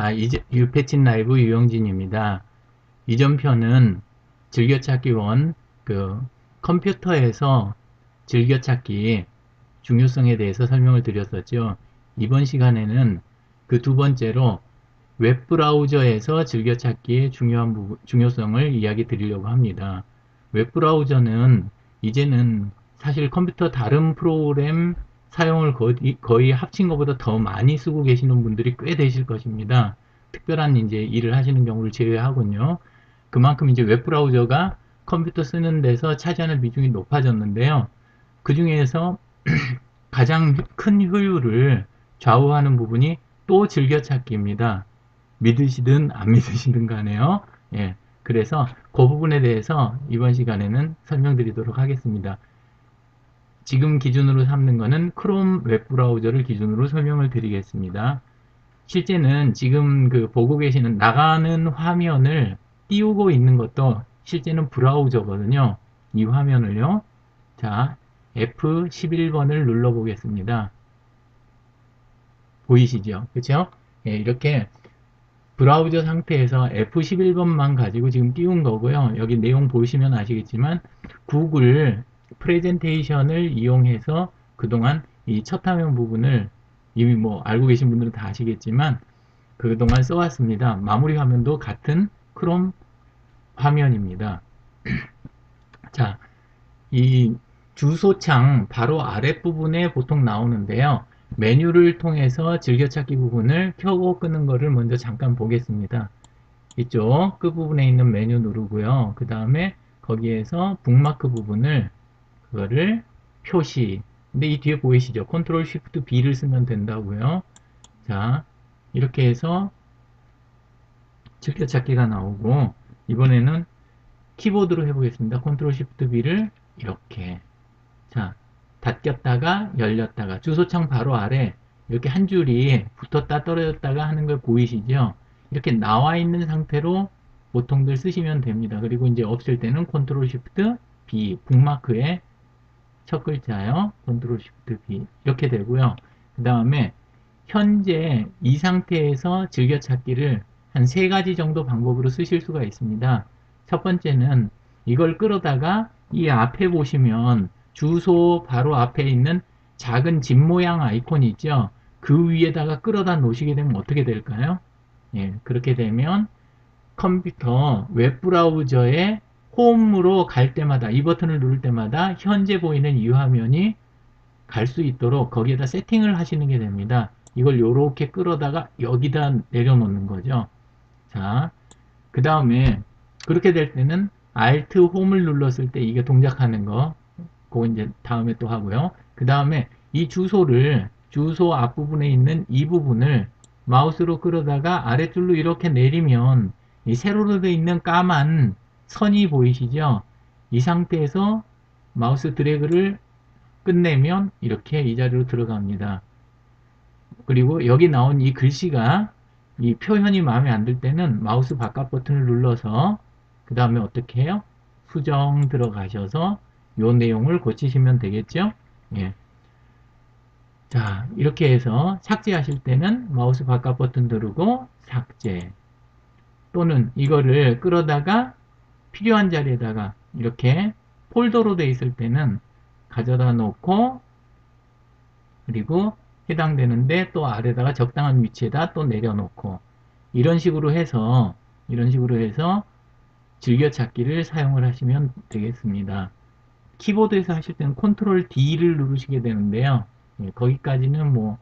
이제 유패친 라이브 유영진입니다. 이전 편은 즐겨찾기 컴퓨터에서 즐겨찾기 중요성에 대해서 설명을 드렸었죠. 이번 시간에는 그 두 번째로 웹브라우저에서 즐겨찾기의 중요성을 이야기 드리려고 합니다. 웹브라우저는 이제는 사실 컴퓨터 다른 프로그램 사용을 거의 합친 것보다 더 많이 쓰고 계시는 분들이 꽤 되실 것입니다. 특별한 이제 일을 하시는 경우를 제외하군요. 그만큼 이제 웹브라우저가 컴퓨터 쓰는 데서 차지하는 비중이 높아졌는데요. 그 중에서 가장 큰 효율을 좌우하는 부분이 또 즐겨찾기입니다. 믿으시든 안 믿으시든 간에요. 예. 그래서 그 부분에 대해서 이번 시간에는 설명드리도록 하겠습니다. 지금 기준으로 삼는 거는 크롬 웹브라우저를 기준으로 설명을 드리겠습니다. 실제는 지금 보고 계시는 나가는 화면을 띄우고 있는 것도 실제는 브라우저거든요. 이 화면을요. 자, F11번을 눌러 보겠습니다. 보이시죠? 그렇죠? 예, 이렇게 브라우저 상태에서 F11번만 가지고 지금 띄운 거고요. 여기 내용 보시면 아시겠지만 구글 프레젠테이션을 이용해서 그동안 이 첫 화면 부분을 이미 뭐 알고 계신 분들은 다 아시겠지만 그동안 써왔습니다. 마무리 화면도 같은 크롬 화면입니다. 자, 이 주소창 바로 아랫부분에 보통 나오는데요. 메뉴를 통해서 즐겨찾기 부분을 켜고 끄는 거를 먼저 잠깐 보겠습니다. 이쪽 끝부분에 있는 메뉴 누르고요. 그 다음에 거기에서 북마크 부분을 그거를 표시. 근데 이 뒤에 보이시죠? 컨트롤 쉬프트 B를 쓰면 된다고요. 자, 이렇게 해서 즐겨찾기가 나오고 이번에는 키보드로 해보겠습니다. 컨트롤 쉬프트 B를 이렇게. 자, 닫혔다가 열렸다가 주소창 바로 아래 이렇게 한 줄이 붙었다 떨어졌다가 하는 걸 보이시죠? 이렇게 나와 있는 상태로 보통들 쓰시면 됩니다. 그리고 이제 없을 때는 컨트롤 쉬프트 B 북마크의 첫 글자요. 컨트롤 쉬프트 B 이렇게 되고요. 그 다음에 현재 이 상태에서 즐겨찾기를 한 세 가지 정도 방법으로 쓰실 수가 있습니다. 첫 번째는 이걸 끌어다가 이 앞에 보시면 주소 바로 앞에 있는 작은 집 모양 아이콘이 있죠. 그 위에다가 끌어다 놓으시게 되면 어떻게 될까요? 예, 그렇게 되면 컴퓨터 웹브라우저의 홈으로 갈 때마다 이 버튼을 누를 때마다 현재 보이는 이 화면이 갈 수 있도록 거기에다 세팅을 하시는 게 됩니다. 이걸 이렇게 끌어다가 여기다 내려놓는 거죠. 자, 그 다음에 그렇게 될 때는 Alt 홈을 눌렀을 때 이게 동작하는 거 그거 이제 다음에 또 하고요. 그 다음에 이 주소 앞부분에 있는 이 부분을 마우스로 끌어다가 아래줄로 이렇게 내리면 이 세로로 되어 있는 까만 선이 보이시죠? 이 상태에서 마우스 드래그를 끝내면 이렇게 이 자리로 들어갑니다. 그리고 여기 나온 이 글씨가 이 표현이 마음에 안 들 때는 마우스 바깥 버튼을 눌러서 그 다음에 어떻게 해요? 수정 들어가셔서 요 내용을 고치시면 되겠죠? 예. 자, 이렇게 해서 삭제하실 때는 마우스 바깥 버튼 누르고 삭제 또는 이거를 끌어다가 필요한 자리에다가 이렇게 폴더로 돼 있을 때는 가져다 놓고 그리고 해당되는데 또 아래다가 적당한 위치에다 또 내려놓고 이런 식으로 해서 즐겨찾기를 사용을 하시면 되겠습니다. 키보드에서 하실 때는 컨트롤 D를 누르시게 되는데요. 예, 거기까지는 뭐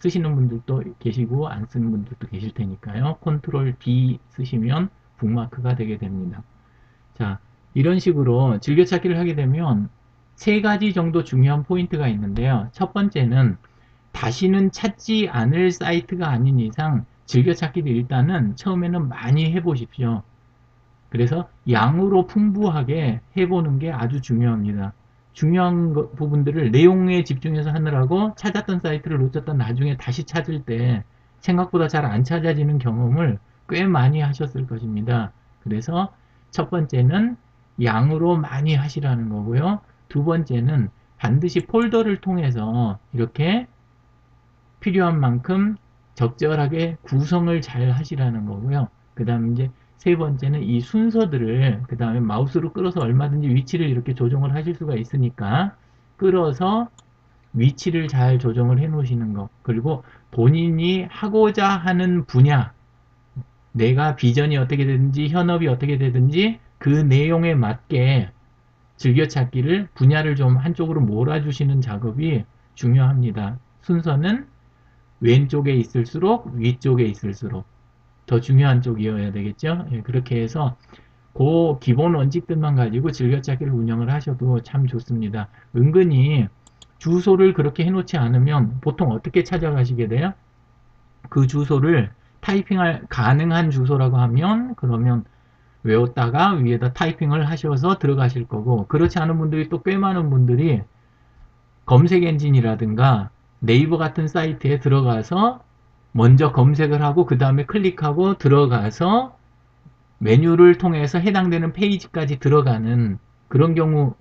쓰시는 분들도 계시고 안 쓰는 분들도 계실 테니까요. 컨트롤 D 쓰시면 북마크가 되게 됩니다. 자, 이런 식으로 즐겨찾기를 하게 되면 세 가지 정도 중요한 포인트가 있는데요. 첫 번째는 다시는 찾지 않을 사이트가 아닌 이상 즐겨찾기를 일단은 처음에는 많이 해보십시오. 그래서 양으로 풍부하게 해보는 게 아주 중요합니다. 중요한 부분들을 내용에 집중해서 하느라고 찾았던 사이트를 놓쳤다 나중에 다시 찾을 때 생각보다 잘 안 찾아지는 경험을 꽤 많이 하셨을 것입니다. 그래서 첫 번째는 양으로 많이 하시라는 거고요. 두 번째는 반드시 폴더를 통해서 이렇게 필요한 만큼 적절하게 구성을 잘 하시라는 거고요. 그 다음 이제 세 번째는 이 순서들을 그 다음에 마우스로 끌어서 얼마든지 위치를 이렇게 조정을 하실 수가 있으니까 끌어서 위치를 잘 조정을 해 놓으시는 거. 그리고 본인이 하고자 하는 분야, 내가 비전이 어떻게 되든지 현업이 어떻게 되든지 그 내용에 맞게 즐겨찾기를 분야를 좀 한쪽으로 몰아주시는 작업이 중요합니다. 순서는 왼쪽에 있을수록 위쪽에 있을수록 더 중요한 쪽이어야 되겠죠. 예, 그렇게 해서 그 기본 원칙들만 가지고 즐겨찾기를 운영을 하셔도 참 좋습니다. 은근히 주소를 그렇게 해놓지 않으면 보통 어떻게 찾아가시게 돼요? 그 주소를 타이핑할 가능한 주소라고 하면 그러면 외웠다가 위에다 타이핑을 하셔서 들어가실 거고, 그렇지 않은 분들이 또 꽤 많은 분들이 검색 엔진이라든가 네이버 같은 사이트에 들어가서 먼저 검색을 하고 그 다음에 클릭하고 들어가서 메뉴를 통해서 해당되는 페이지까지 들어가는 그런 경우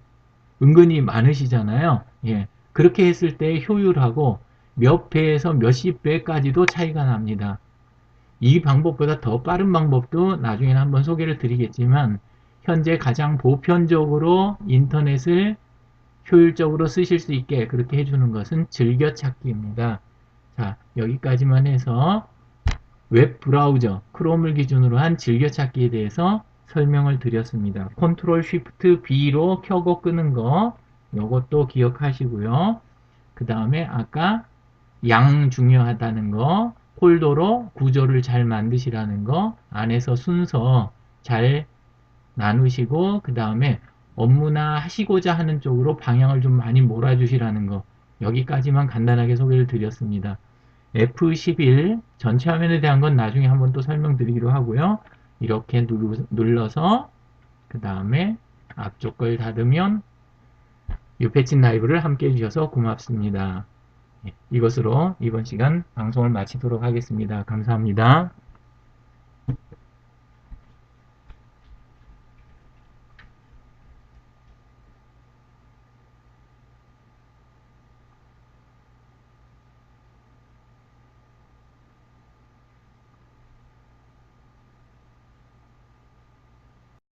은근히 많으시잖아요. 예. 그렇게 했을 때 효율하고 몇 배에서 몇십 배까지도 차이가 납니다. 이 방법보다 더 빠른 방법도 나중에 한번 소개를 드리겠지만 현재 가장 보편적으로 인터넷을 효율적으로 쓰실 수 있게 그렇게 해주는 것은 즐겨찾기입니다. 자, 여기까지만 해서 웹 브라우저 크롬을 기준으로 한 즐겨찾기에 대해서 설명을 드렸습니다. 컨트롤 쉬프트 B로 켜고 끄는 거 이것도 기억하시고요. 그 다음에 아까 양 중요하다는 거, 폴더로 구조를 잘 만드시라는 거, 안에서 순서 잘 나누시고 그 다음에 업무나 하시고자 하는 쪽으로 방향을 좀 많이 몰아주시라는 거, 여기까지만 간단하게 소개를 드렸습니다. F11 전체 화면에 대한 건 나중에 한번 또 설명드리기로 하고요. 이렇게 눌러서 그 다음에 앞쪽 걸 닫으면 유패친 라이브를 함께 해주셔서 고맙습니다. 이것으로 이번 시간 방송을 마치도록 하겠습니다. 감사합니다.